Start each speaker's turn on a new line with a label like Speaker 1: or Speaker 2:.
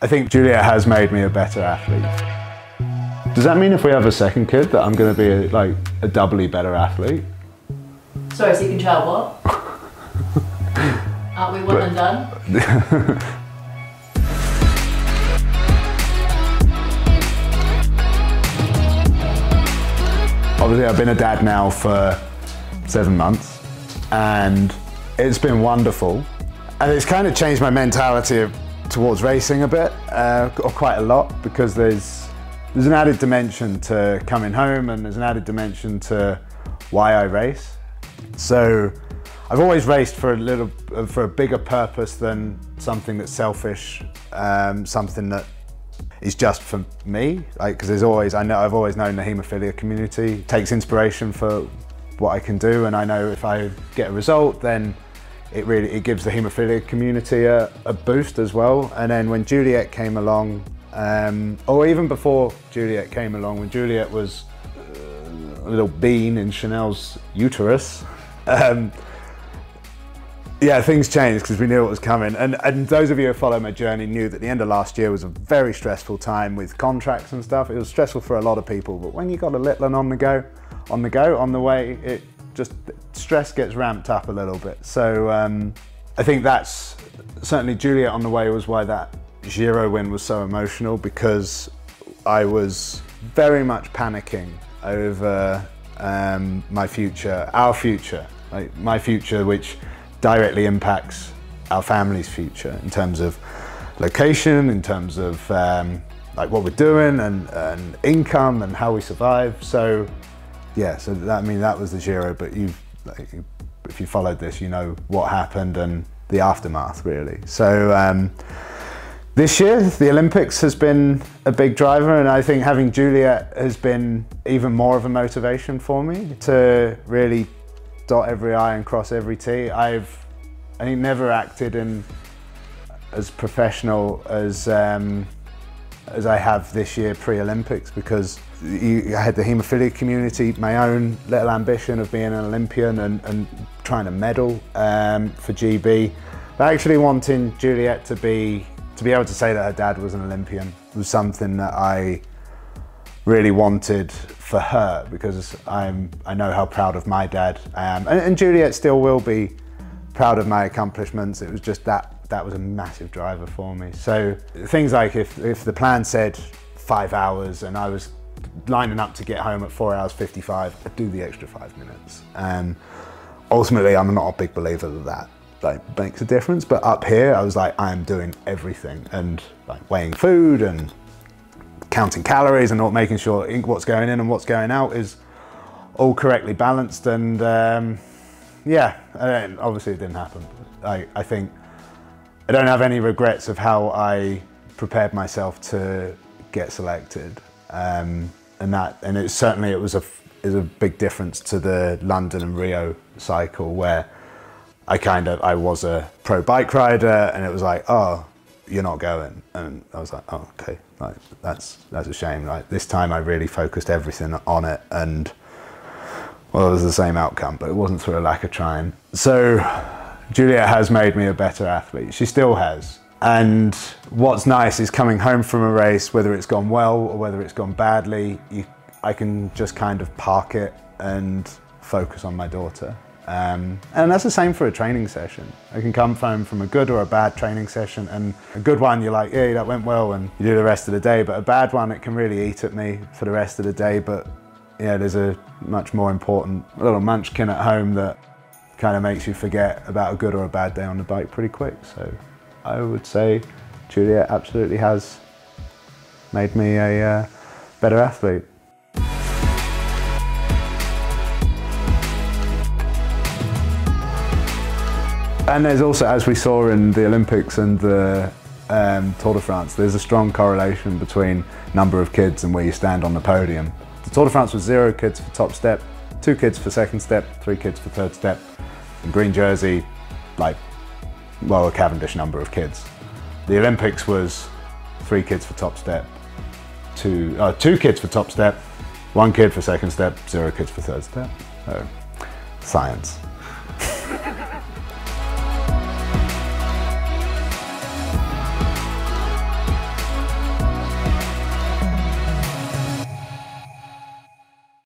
Speaker 1: I think Juliet has made me a better athlete. Does that mean if we have a second kid that I'm going to be like a doubly better athlete?
Speaker 2: Sorry, second child what? Aren't we one and done?
Speaker 1: Obviously I've been a dad now for 7 months and it's been wonderful. And it's kind of changed my mentality towards racing a bit, or quite a lot, because there's an added dimension to coming home and there's an added dimension to why I race. So I've always raced for a bigger purpose than something that's selfish, something that is just for me. Because I've always known the haemophilia community takes inspiration for what I can do, and I know if I get a result, then it gives the haemophilia community a boost as well. And then when Juliet came along, or even before Juliet came along, when Juliet was a little bean in Chanel's uterus, yeah, things changed because we knew what was coming. And those of you who follow my journey knew that the end of last year was a very stressful time with contracts and stuff. It was stressful for a lot of people, but when you got a little one on the way, stress gets ramped up a little bit. So I think that's certainly Juliet on the way was why that Giro win was so emotional, because I was very much panicking over my future, our future, like my future, which directly impacts our family's future in terms of location, in terms of like what we're doing and income and how we survive. So yeah, so that was the Giro, but if you followed this, you know what happened and the aftermath, really. So this year, the Olympics has been a big driver, and I think having Juliet has been even more of a motivation for me to really dot every I and cross every T. I think never acted as professional as I have this year pre-Olympics, because I had the haemophilia community, my own little ambition of being an Olympian and trying to medal for GB. But actually wanting Juliet to be able to say that her dad was an Olympian was something that I really wanted for her, because I know how proud of my dad I am. And Juliet still will be proud of my accomplishments. It was just that was a massive driver for me. So things like if the plan said 5 hours and I was lining up to get home at 4 hours 55, I'd do the extra 5 minutes. And ultimately, I'm not a big believer that makes a difference. But up here, I was like, I am doing everything, and like weighing food and counting calories and making sure what's going in and what's going out is all correctly balanced. And yeah, obviously it didn't happen. I think I don't have any regrets of how I prepared myself to get selected, and it was a big difference to the London and Rio cycle, where I was a pro bike rider, and it was like, oh, you're not going, and I was like, oh, okay, like that's a shame. Like this time, I really focused everything on it, and well, it was the same outcome, but it wasn't through a lack of trying. So Juliet has made me a better athlete. She still has. And what's nice is coming home from a race, whether it's gone well or whether it's gone badly, I can just kind of park it and focus on my daughter. And that's the same for a training session. I can come home from a good or a bad training session, and a good one, you're like, yeah, that went well, and you do the rest of the day. But a bad one, it can really eat at me for the rest of the day. But yeah, there's a much more important little munchkin at home that kind of makes you forget about a good or a bad day on the bike pretty quick. So I would say Juliet absolutely has made me a better athlete. And there's also, as we saw in the Olympics and the Tour de France, there's a strong correlation between number of kids and where you stand on the podium. The Tour de France was 0 kids for top step, 2 kids for second step, 3 kids for third step. In green jersey, a Cavendish number of kids. The Olympics was 3 kids for top step, 2 kids for top step, 1 kid for second step, 0 kids for third step. So, science.